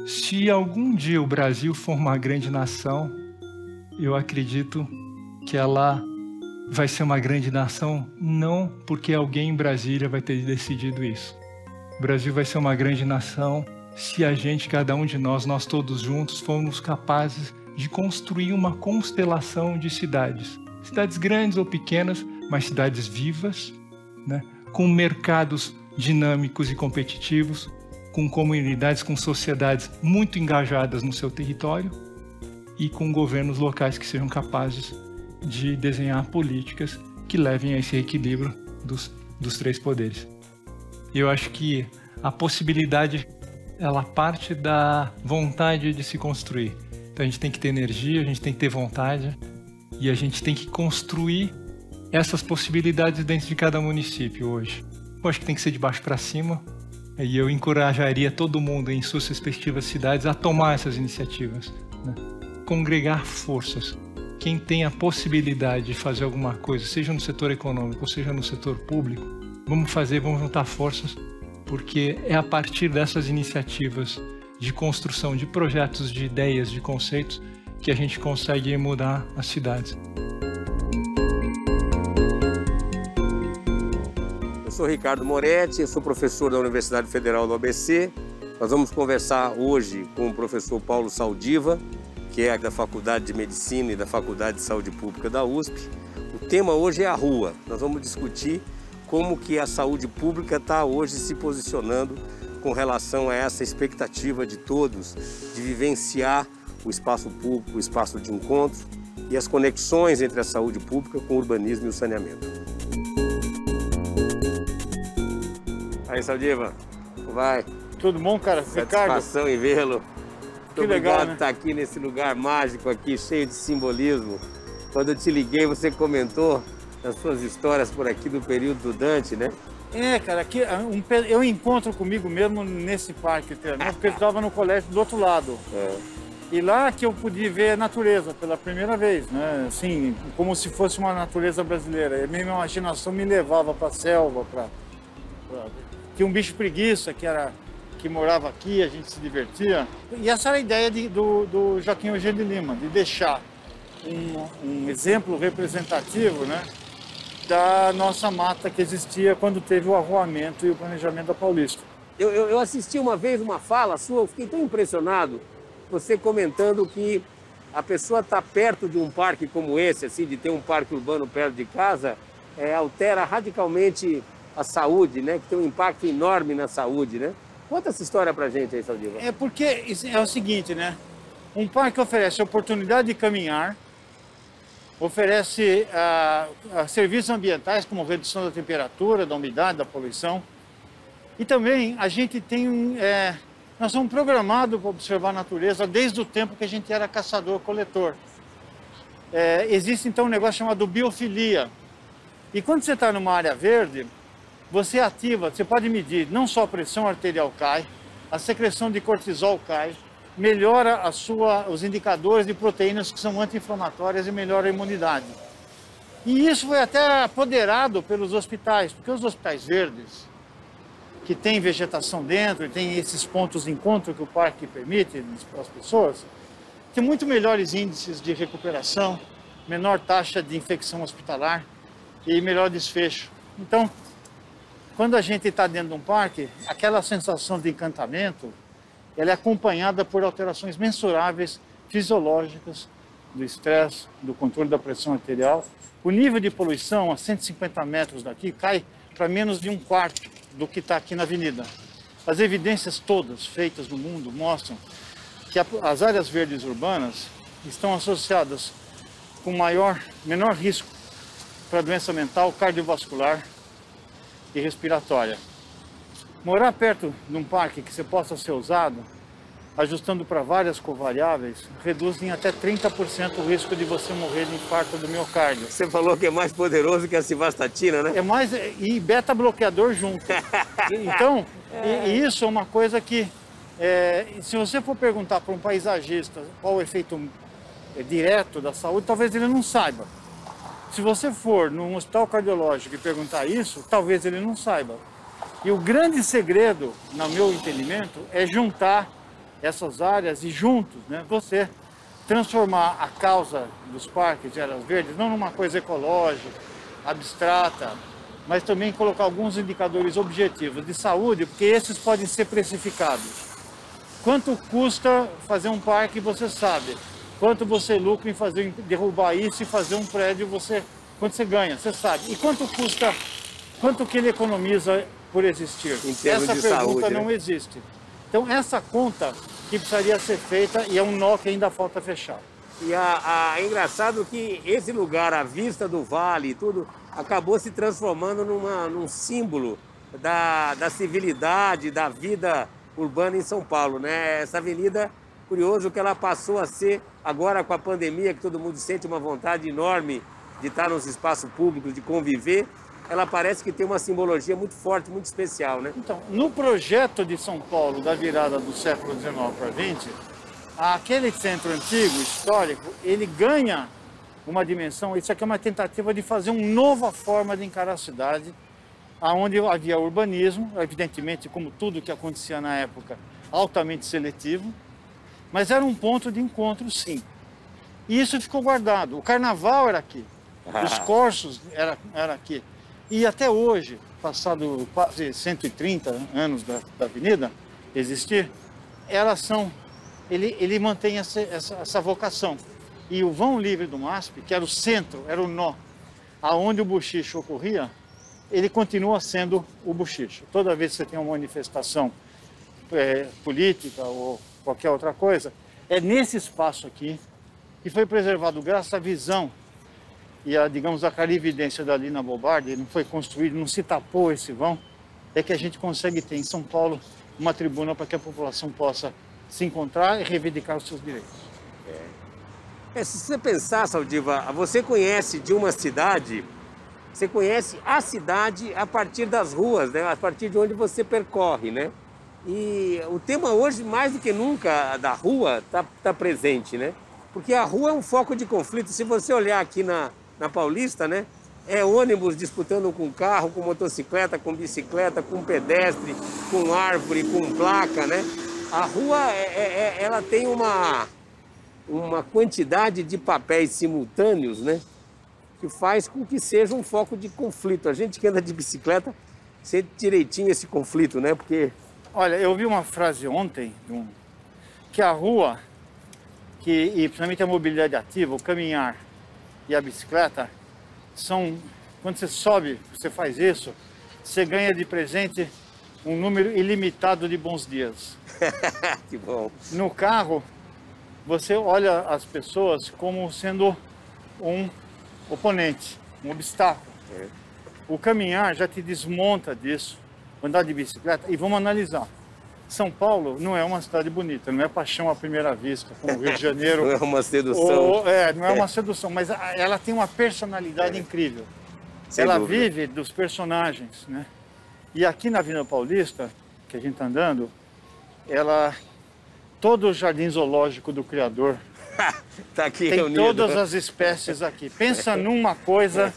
Se algum dia o Brasil for uma grande nação, eu acredito que ela vai ser uma grande nação não porque alguém em Brasília vai ter decidido isso. O Brasil vai ser uma grande nação se a gente, cada um de nós todos juntos, formos capazes de construir uma constelação de cidades. Cidades grandes ou pequenas, mas cidades vivas, né? Com mercados dinâmicos e competitivos, com comunidades, com sociedades muito engajadas no seu território e com governos locais que sejam capazes de desenhar políticas que levem a esse equilíbrio dos três poderes. Eu acho que a possibilidade, ela parte da vontade de se construir. Então a gente tem que ter energia, a gente tem que ter vontade e a gente tem que construir essas possibilidades dentro de cada município hoje. Eu acho que tem que ser de baixo para cima. E eu encorajaria todo mundo em suas respectivas cidades a tomar essas iniciativas, né? Congregar forças. Quem tem a possibilidade de fazer alguma coisa, seja no setor econômico ou seja no setor público, vamos juntar forças, porque é a partir dessas iniciativas de construção de projetos, de ideias, de conceitos, que a gente consegue mudar as cidades. Eu sou Ricardo Moretti, eu sou professor da Universidade Federal do ABC. Nós vamos conversar hoje com o professor Paulo Saldiva, que é da Faculdade de Medicina e da Faculdade de Saúde Pública da USP. O tema hoje é a rua. Nós vamos discutir como que a saúde pública está hoje se posicionando com relação a essa expectativa de todos de vivenciar o espaço público, o espaço de encontro e as conexões entre a saúde pública com o urbanismo e o saneamento. Aí, Saldiva, vai. Tudo bom, cara? Satisfação em vê-lo. Que legal, né? Por estar aqui nesse lugar mágico aqui, cheio de simbolismo. Quando eu te liguei, você comentou as suas histórias por aqui do período do Dante, né? É, cara, aqui eu encontro comigo mesmo nesse parque, porque eu estava no colégio do outro lado. É. E lá que eu pude ver a natureza pela primeira vez, né? Assim, como se fosse uma natureza brasileira. E a minha imaginação me levava para a selva, tinha um bicho preguiça que morava aqui, a gente se divertia. E essa era a ideia do Joaquim Eugênio de Lima, de deixar um exemplo representativo, né, da nossa mata que existia quando teve o arruamento e o planejamento da Paulista. Eu assisti uma vez uma fala sua, eu fiquei tão impressionado, você comentando que a pessoa está perto de um parque como esse, assim, de ter um parque urbano perto de casa, altera radicalmente a saúde, né? Que tem um impacto enorme na saúde, né? Conta essa história pra gente aí, Saldiva. É porque é o seguinte, né? Um parque oferece oportunidade de caminhar, oferece serviços ambientais como redução da temperatura, da umidade, da poluição. E também a gente tem nós somos programados para observar a natureza desde o tempo que a gente era caçador-coletor. Existe então um negócio chamado biofilia. E quando você está numa área verde, você ativa, você pode medir não só a pressão arterial cai, a secreção de cortisol cai, melhora os indicadores de proteínas que são anti-inflamatórias e melhora a imunidade. E isso foi até apoderado pelos hospitais, porque os hospitais verdes, que tem vegetação dentro e tem esses pontos de encontro que o parque permite para as pessoas, tem muito melhores índices de recuperação, menor taxa de infecção hospitalar e melhor desfecho. Então, quando a gente está dentro de um parque, aquela sensação de encantamento, ela é acompanhada por alterações mensuráveis, fisiológicas, do estresse, do controle da pressão arterial. O nível de poluição a 150 metros daqui cai para menos de 1/4 do que está aqui na avenida. As evidências todas feitas no mundo mostram que as áreas verdes urbanas estão associadas com menor risco para doença mental, cardiovascular e respiratória. Morar perto de um parque que você possa ser usado ajustando para várias covariáveis, reduzem até 30% o risco de você morrer de infarto do miocárdio. Você falou que é mais poderoso que a simvastatina, né? É mais, e beta-bloqueador junto. Então, isso é uma coisa que, se você for perguntar para um paisagista qual o efeito direto da saúde, talvez ele não saiba. Se você for num hospital cardiológico e perguntar isso, talvez ele não saiba. E o grande segredo, no meu entendimento, é juntar essas áreas e juntos, né, você transformar a causa dos parques de áreas verdes não numa coisa ecológica, abstrata, mas também colocar alguns indicadores objetivos de saúde, porque esses podem ser precificados. Quanto custa fazer um parque, você sabe. Quanto você lucra em derrubar isso e fazer um prédio, quanto você ganha, você sabe. E quanto custa, quanto que ele economiza por existir? Essa pergunta saúde, não existe. Então essa conta que precisaria ser feita e é um nó que ainda falta fechar. E é engraçado que esse lugar, a vista do vale e tudo, acabou se transformando num símbolo da civilidade, da vida urbana em São Paulo, né? Essa avenida, curioso que ela passou a ser, agora com a pandemia, que todo mundo sente uma vontade enorme de estar nos espaços públicos, de conviver, ela parece que tem uma simbologia muito forte, muito especial, né? Então, no projeto de São Paulo, da virada do século XIX para XX, aquele centro antigo, histórico, ele ganha uma dimensão, isso aqui é uma tentativa de fazer uma nova forma de encarar a cidade, onde havia urbanismo, evidentemente, como tudo que acontecia na época, altamente seletivo, mas era um ponto de encontro, sim. E isso ficou guardado. O carnaval era aqui, os corsos era aqui. E até hoje, passado quase 130 anos da avenida existir, elas são, ele mantém essa vocação. E o vão livre do MASP, que era o centro, era o nó, aonde o bochicho ocorria, ele continua sendo o bochicho. Toda vez que você tem uma manifestação política ou qualquer outra coisa, é nesse espaço aqui que foi preservado graças à visão e digamos, a clarividência da Lina Bobardi, não foi construído, não se tapou esse vão, é que a gente consegue ter em São Paulo uma tribuna para que a população possa se encontrar e reivindicar os seus direitos. Se você pensar, Saldiva, você conhece de uma cidade, você conhece a cidade a partir das ruas, né? A partir de onde você percorre, né? E o tema hoje, mais do que nunca, da rua, tá presente, né? Porque a rua é um foco de conflito. Se você olhar aqui na Paulista, né? É ônibus disputando com carro, com motocicleta, com bicicleta, com pedestre, com árvore, com placa, né? A rua, ela tem uma quantidade de papéis simultâneos, né? Que faz com que seja um foco de conflito. A gente que anda de bicicleta sente direitinho esse conflito, né? Porque... Olha, eu vi uma frase ontem, que a rua, e principalmente a mobilidade ativa, o caminhar e a bicicleta, quando você sobe, você faz isso, você ganha de presente um número ilimitado de bons dias. Que bom. No carro, você olha as pessoas como sendo um oponente, um obstáculo. O caminhar já te desmonta disso, andar de bicicleta, e vamos analisar. São Paulo não é uma cidade bonita, não é paixão à primeira vista, como o Rio de Janeiro. Não é uma sedução. Não é uma sedução, mas ela tem uma personalidade incrível. Sem ela dúvida. vive dos personagens, né? E aqui na Avenida Paulista, que a gente está andando, todo o jardim zoológico do Criador Tá aqui tem reunido. todas as espécies aqui. Pensa numa coisa,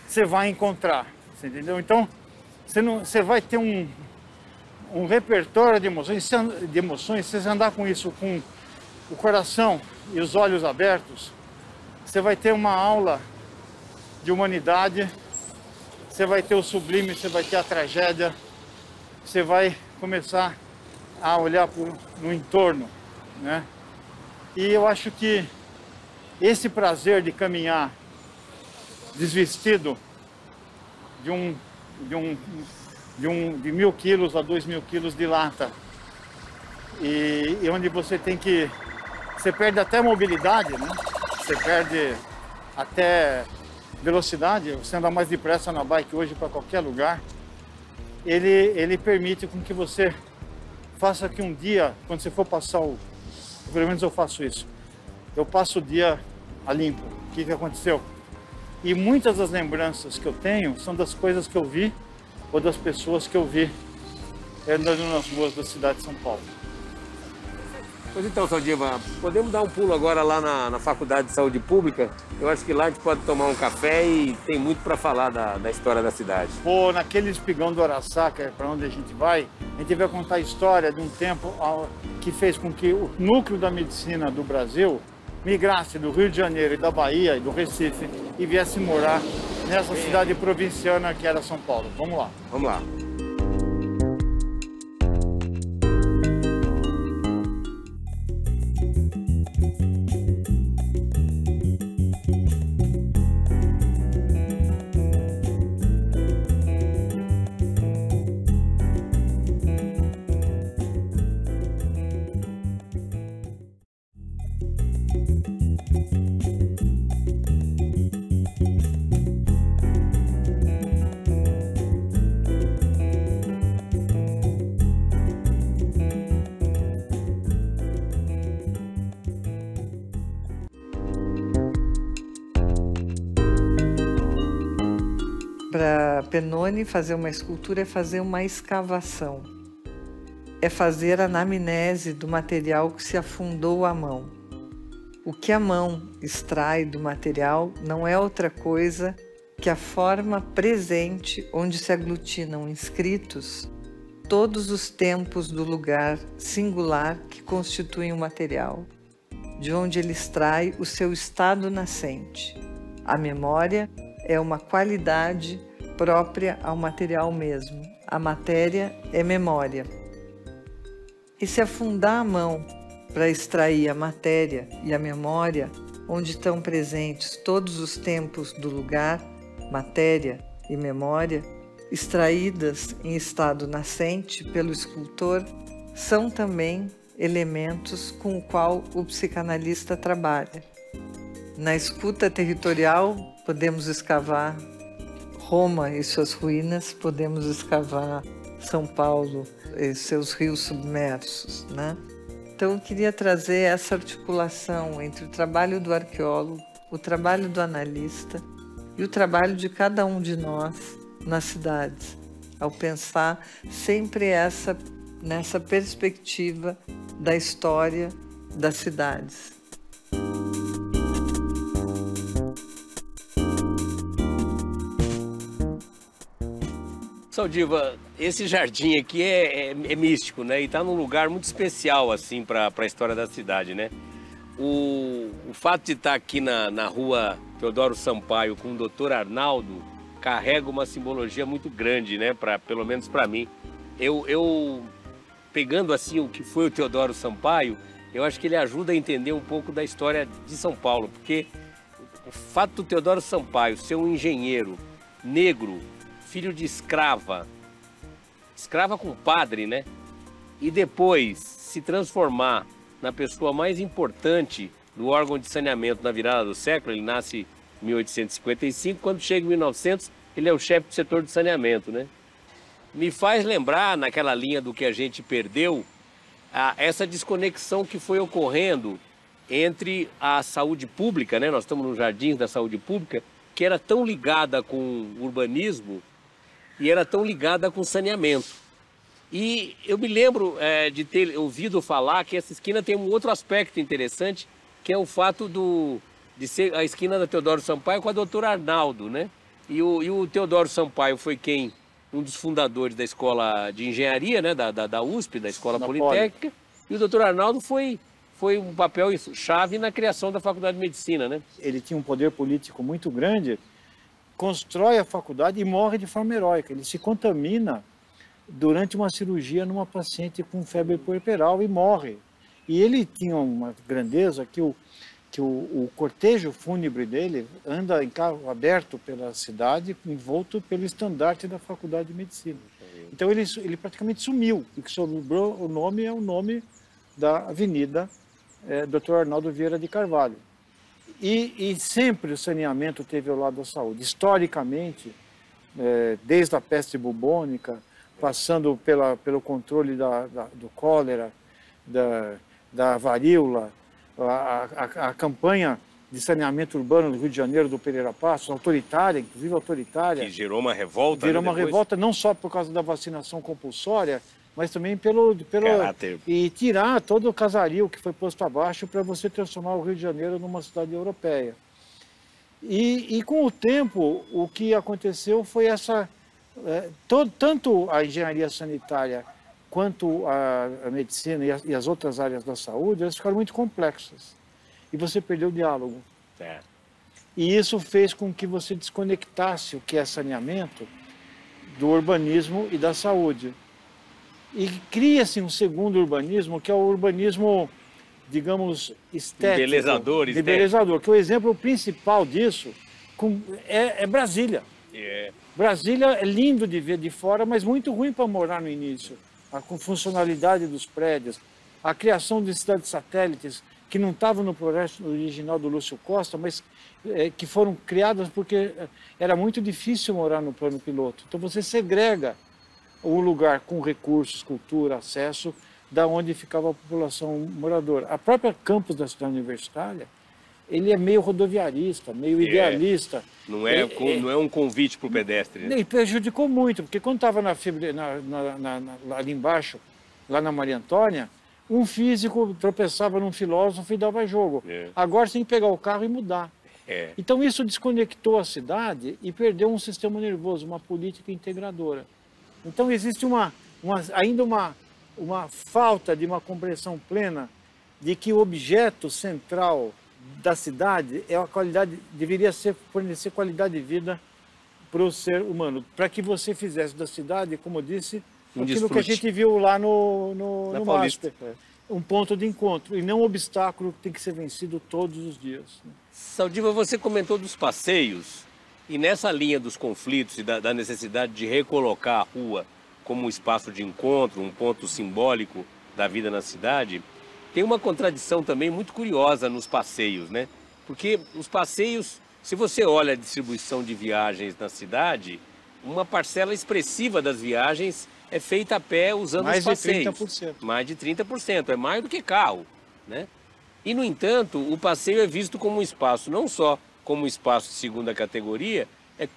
você vai encontrar, você entendeu? Então, você vai ter um repertório de emoções, se você andar com isso, com o coração e os olhos abertos, você vai ter uma aula de humanidade, você vai ter o sublime, você vai ter a tragédia, você vai começar a olhar no entorno, né? E eu acho que esse prazer de caminhar desvestido de 1.000 quilos a 2.000 quilos de lata, e onde você perde até a mobilidade, né? Você perde até velocidade, você anda mais depressa na bike hoje para qualquer lugar. Ele permite com que você faça que um dia, quando você for passar o Pelo menos eu faço isso. Eu passo o dia a limpo. O que aconteceu? E muitas das lembranças que eu tenho são das coisas que eu vi ou das pessoas que eu vi andando nas ruas da cidade de São Paulo. Pois então, Saldiva, podemos dar um pulo agora lá na Faculdade de Saúde Pública? Eu acho que lá a gente pode tomar um café e tem muito para falar da história da cidade. Pô, naquele espigão do Araçá, que é para onde a gente vai contar a história de um tempo que fez com que o núcleo da medicina do Brasil migrasse do Rio de Janeiro e da Bahia e do Recife e viesse morar nessa cidade provinciana que era São Paulo. Vamos lá. Vamos lá. Para Pennoni, fazer uma escultura é fazer uma escavação. É fazer a anamnese do material que se afundou à mão. O que a mão extrai do material não é outra coisa que a forma presente onde se aglutinam inscritos todos os tempos do lugar singular que constituem o material, de onde ele extrai o seu estado nascente. A memória é uma qualidade própria ao material mesmo. A matéria é memória. E se afundar a mão para extrair a matéria e a memória, onde estão presentes todos os tempos do lugar, matéria e memória, extraídas em estado nascente pelo escultor, são também elementos com o qual o psicanalista trabalha. Na escuta territorial, podemos escavar Roma e suas ruínas, podemos escavar São Paulo e seus rios submersos, né? Então, eu queria trazer essa articulação entre o trabalho do arqueólogo, o trabalho do analista e o trabalho de cada um de nós nas cidades, ao pensar sempre nessa perspectiva da história das cidades. Saldiva, esse jardim aqui é místico, né? E está num lugar muito especial, assim, para a história da cidade, né? O fato de estar aqui na rua Teodoro Sampaio com o Dr. Arnaldo carrega uma simbologia muito grande, né? Pelo menos para mim. Eu pegando assim o que foi o Teodoro Sampaio, eu acho que ele ajuda a entender um pouco da história de São Paulo, porque o fato do Teodoro Sampaio ser um engenheiro negro, filho de escrava com padre, né? E depois se transformar na pessoa mais importante do órgão de saneamento na virada do século. Ele nasce em 1855, quando chega em 1900, ele é o chefe do setor de saneamento, né? Me faz lembrar, naquela linha do que a gente perdeu, essa desconexão que foi ocorrendo entre a saúde pública, né? Nós estamos no Jardim da Saúde Pública, que era tão ligada com o urbanismo e era tão ligada com saneamento. E eu me lembro de ter ouvido falar que essa esquina tem um outro aspecto interessante, que é o fato de ser a esquina da Teodoro Sampaio com a doutora Arnaldo, né? E o Teodoro Sampaio foi um dos fundadores da escola de engenharia, né? Da USP, da Escola Politécnica. E o doutor Arnaldo foi um papel chave na criação da Faculdade de Medicina, né? Ele tinha um poder político muito grande, constrói a faculdade e morre de forma heróica. Ele se contamina durante uma cirurgia numa paciente com febre puerperal e morre. E ele tinha uma grandeza que o cortejo fúnebre dele anda em carro aberto pela cidade, envolto pelo estandarte da Faculdade de Medicina. Então ele praticamente sumiu. O que sobrou o nome é o nome da Avenida Dr. Arnaldo Vieira de Carvalho. E sempre o saneamento teve ao lado da saúde. Historicamente, desde a peste bubônica, passando pelo controle do cólera, da varíola, a campanha de saneamento urbano do Rio de Janeiro, do Pereira Passos, autoritária, inclusive autoritária. Que gerou uma revolta. Gerou uma revolta não só por causa da vacinação compulsória, mas também pelo caráter. E tirar todo o casario que foi posto abaixo para você transformar o Rio de Janeiro numa cidade europeia. E com o tempo, o que aconteceu foi tanto a engenharia sanitária quanto a medicina e as outras áreas da saúde, elas ficaram muito complexas. E você perdeu o diálogo. E isso fez com que você desconectasse o que é saneamento do urbanismo e da saúde. E cria-se um segundo urbanismo, que é o urbanismo, digamos, estético. Embelezador. Que o exemplo principal disso é Brasília. Brasília é lindo de ver de fora, mas muito ruim para morar no início. A funcionalidade dos prédios, a criação de cidades satélites, que não estavam no projeto original do Lúcio Costa, mas que foram criadas porque era muito difícil morar no plano piloto. Então você segrega o lugar com recursos, cultura, acesso, da onde ficava a população moradora. A própria campus da cidade universitária, ele é meio rodoviarista, meio idealista. Não é um convite para o pedestre. Né? E prejudicou muito, porque quando estava ali embaixo, lá na Maria Antônia, um físico tropeçava num filósofo e dava jogo. Agora você tem que pegar o carro e mudar. Então isso desconectou a cidade e perdeu um sistema nervoso, uma política integradora. Então existe ainda uma falta de uma compreensão plena de que o objeto central da cidade é a qualidade, deveria fornecer qualidade de vida para o ser humano, para que você fizesse da cidade, como eu disse, aquilo que a gente viu lá no MASP, um ponto de encontro, e não um obstáculo que tem que ser vencido todos os dias. Saldiva, você comentou dos passeios, e nessa linha dos conflitos e da necessidade de recolocar a rua como um espaço de encontro, um ponto simbólico da vida na cidade, tem uma contradição também muito curiosa nos passeios, né? Porque os passeios, se você olha a distribuição de viagens na cidade, uma parcela expressiva das viagens é feita a pé usando os passeios. Mais de 30%, é mais do que carro, né? E, no entanto, o passeio é visto como um espaço, não só como um espaço de segunda categoria,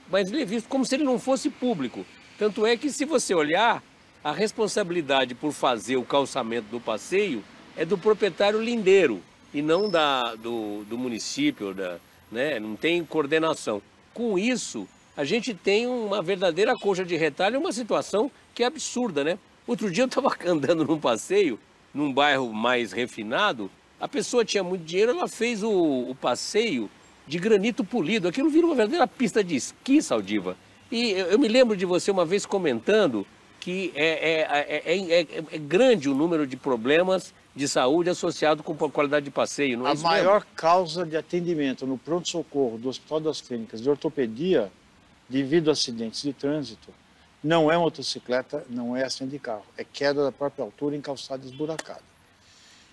mas ele é visto como se ele não fosse público. Tanto é que, se você olhar, a responsabilidade por fazer o calçamento do passeio é do proprietário lindeiro e não do município, né? Não tem coordenação. Com isso, a gente tem uma verdadeira coxa de retalho, uma situação que é absurda, né? Outro dia eu estava andando num passeio, num bairro mais refinado, a pessoa tinha muito dinheiro, ela fez o passeio de granito polido. Aquilo vira uma verdadeira pista de esqui, Saldiva. E eu me lembro de você uma vez comentando que é grande o número de problemas de saúde associado com a qualidade de passeio, não é isso mesmo? A maior causa de atendimento no pronto-socorro do Hospital das Clínicas de ortopedia, devido a acidentes de trânsito, não é motocicleta, não é acidente de carro, é queda da própria altura em calçada esburacada.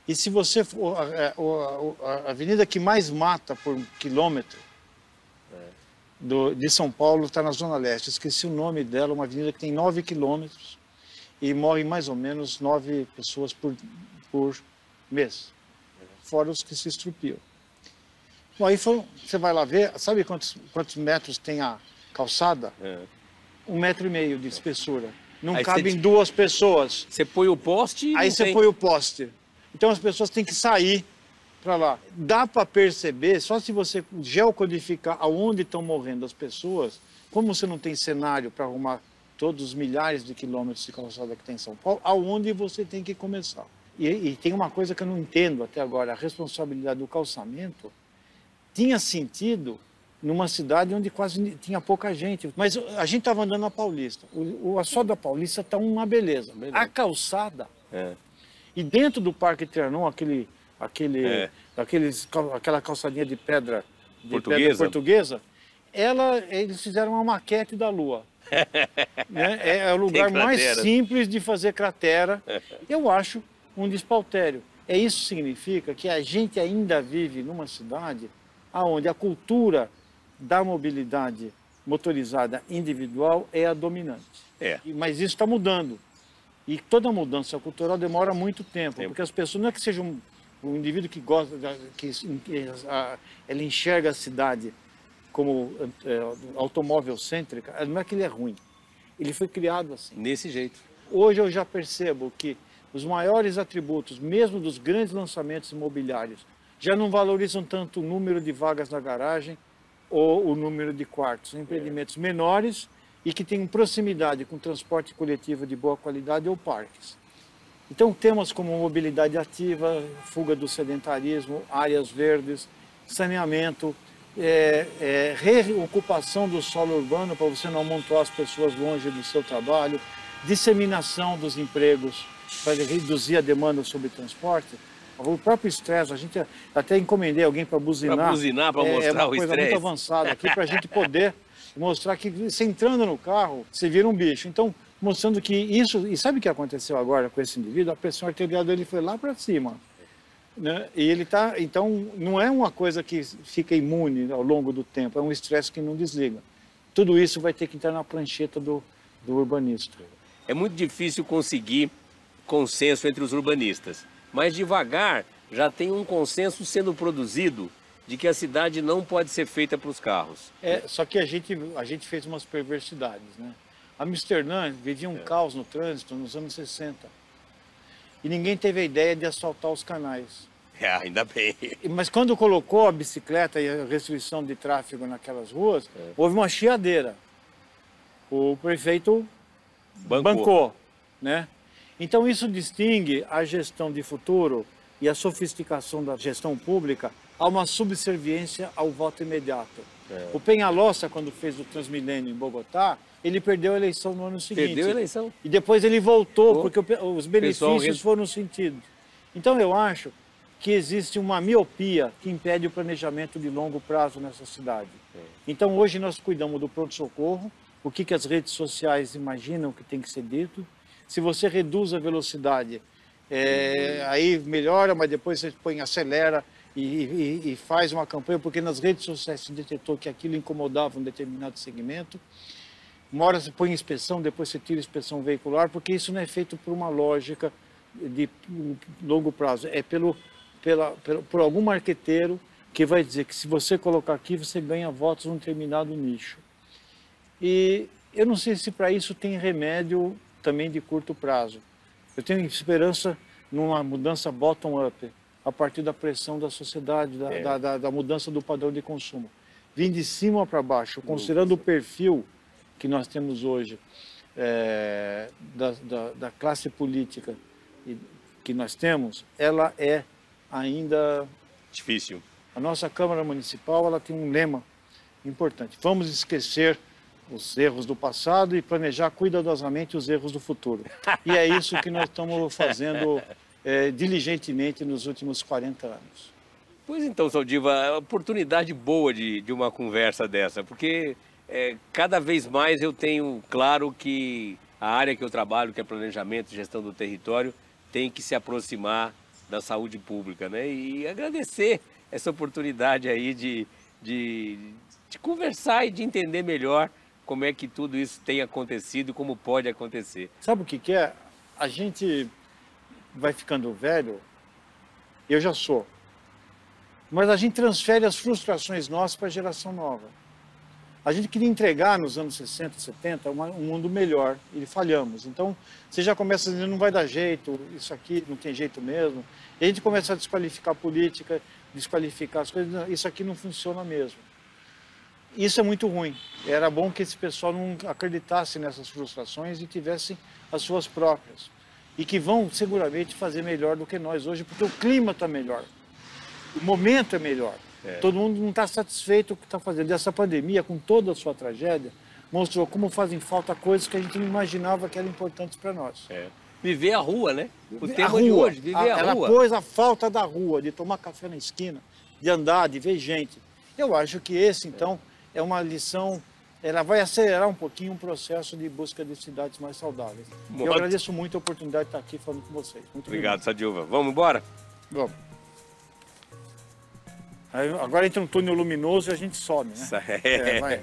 E se você for, a avenida que mais mata por quilômetro de São Paulo está na Zona Leste, esqueci o nome dela, uma avenida que tem 9 quilômetros e morrem mais ou menos 9 pessoas por mês, fora os que se estrupiam. Bom, aí você vai lá ver, sabe quantos metros tem a calçada? 1,5 metro de espessura. Não aí cabem duas pessoas. Você põe o poste e aí você põe o poste. Então as pessoas têm que sair para lá. Dá para perceber, só se você geocodificar aonde estão morrendo as pessoas, como você não tem cenário para arrumar todos os milhares de quilômetros de calçada que tem em São Paulo, aonde você tem que começar. E tem uma coisa que eu não entendo até agora, a responsabilidade do calçamento tinha sentido numa cidade onde quase tinha pouca gente. Mas a gente estava andando na Paulista. O asfalto da Paulista está uma beleza. A calçada, e dentro do Parque Trianon, aquela calçadinha de pedra portuguesa, eles fizeram uma maquete da Lua. Né? É o lugar mais simples de fazer cratera. Eu acho um despautério. Isso significa que a gente ainda vive numa cidade onde a cultura da mobilidade motorizada individual é a dominante. Mas isso está mudando. E toda mudança cultural demora muito tempo, porque as pessoas não é que sejam O indivíduo que gosta, ele enxerga a cidade como automóvel cêntrica, não é que ele é ruim. Ele foi criado assim. Nesse jeito. Hoje eu já percebo que os maiores atributos, mesmo dos grandes lançamentos imobiliários, já não valorizam tanto o número de vagas na garagem ou o número de quartos. São empreendimentos menores e que têm proximidade com transporte coletivo de boa qualidade ou parques. Então, temas como mobilidade ativa, fuga do sedentarismo, áreas verdes, saneamento, reocupação do solo urbano para você não amontoar as pessoas longe do seu trabalho, disseminação dos empregos para reduzir a demanda sobre transporte. O próprio estresse, a gente até encomendei alguém para buzinar. Para buzinar, para mostrar o estresse. É uma coisa muito avançada aqui para a gente poder mostrar que você entrando no carro, você vira um bicho. Então, mostrando que isso... E sabe o que aconteceu agora com esse indivíduo? A pressão arterial dele foi lá para cima. Né? E ele está... Então, não é uma coisa que fica imune ao longo do tempo, é um estresse que não desliga. Tudo isso vai ter que entrar na prancheta do urbanista. É muito difícil conseguir consenso entre os urbanistas, mas devagar já tem um consenso sendo produzido de que a cidade não pode ser feita para os carros. Só que a gente fez umas perversidades, né? Amsterdã vivia um caos no trânsito nos anos 60. E ninguém teve a ideia de asfaltar os canais. Ainda bem. Mas quando colocou a bicicleta e a restrição de tráfego naquelas ruas, houve uma chiadeira. O prefeito bancou, né? Então isso distingue a gestão de futuro e a sofisticação da gestão pública a uma subserviência ao voto imediato. O Peñalosa, quando fez o Transmilênio em Bogotá, ele perdeu a eleição no ano seguinte. Perdeu a eleição. E depois ele voltou, porque os benefícios foram sentidos. Então eu acho que existe uma miopia que impede o planejamento de longo prazo nessa cidade. Então hoje nós cuidamos do pronto-socorro, o que as redes sociais imaginam que tem que ser dito. Se você reduz a velocidade, aí melhora, mas depois você acelera e faz uma campanha, porque nas redes sociais se detectou que aquilo incomodava um determinado segmento. Uma hora você põe inspeção, depois você tira inspeção veicular, porque isso não é feito por uma lógica de longo prazo. É por algum marqueteiro que vai dizer que se você colocar aqui, você ganha votos num determinado nicho. E eu não sei se para isso tem remédio também de curto prazo. Eu tenho esperança numa mudança bottom-up, a partir da pressão da sociedade, da mudança do padrão de consumo. Vim de cima para baixo, considerando o perfil que nós temos hoje da classe política que nós temos, ela é ainda difícil. A nossa Câmara Municipal, ela tem um lema importante: vamos esquecer os erros do passado e planejar cuidadosamente os erros do futuro. E é isso que nós estamos fazendo diligentemente nos últimos 40 anos. Pois então, Saldiva, oportunidade boa de uma conversa dessa, porque cada vez mais eu tenho claro que a área que eu trabalho, que é planejamento e gestão do território, tem que se aproximar da saúde pública, né? E agradecer essa oportunidade aí de conversar e de entender melhor como é que tudo isso tem acontecido e como pode acontecer. Sabe o que é? A gente vai ficando velho, eu já sou, mas a gente transfere as frustrações nossas para a geração nova. A gente queria entregar nos anos 60, 70 um mundo melhor e falhamos. Então você já começa a dizer, não vai dar jeito, isso aqui não tem jeito mesmo. E a gente começa a desqualificar a política, desqualificar as coisas, isso aqui não funciona mesmo. Isso é muito ruim. Era bom que esse pessoal não acreditasse nessas frustrações e tivesse as suas próprias. E que vão seguramente fazer melhor do que nós hoje, porque o clima está melhor. O momento é melhor. Todo mundo não está satisfeito com o que está fazendo. E essa pandemia, com toda a sua tragédia, mostrou como fazem falta coisas que a gente não imaginava que eram importantes para nós. Viver a rua, né? O tema de hoje, viver a rua. Ela pôs a falta da rua, de tomar café na esquina, de andar, de ver gente. Eu acho que esse, então, é uma lição, ela vai acelerar um pouquinho o processo de busca de cidades mais saudáveis. Eu agradeço muito a oportunidade de estar aqui falando com vocês. Muito obrigado, Saldiva. Vamos embora? Vamos. Agora entra um túnel luminoso e a gente sobe, né? Vai.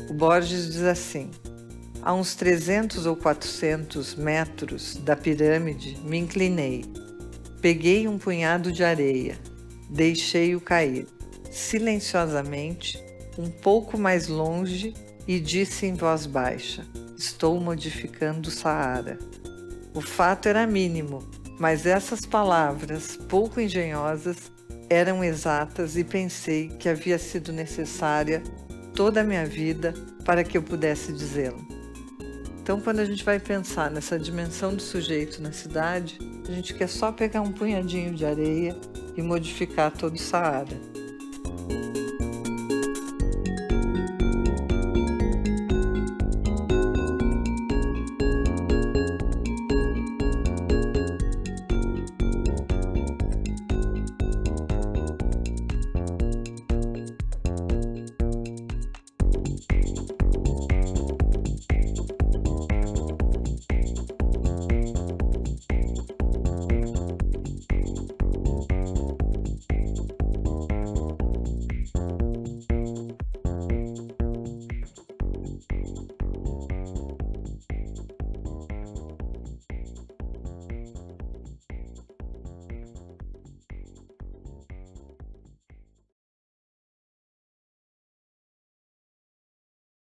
O Borges diz assim: A uns 300 ou 400 metros da pirâmide, me inclinei. Peguei um punhado de areia, deixei-o cair, silenciosamente, um pouco mais longe, e disse em voz baixa: estou modificando o Saara. O fato era mínimo, mas essas palavras, pouco engenhosas, eram exatas e pensei que havia sido necessária toda a minha vida para que eu pudesse dizê-lo. Então, quando a gente vai pensar nessa dimensão do sujeito na cidade, a gente quer só pegar um punhadinho de areia e modificar todo o Saara.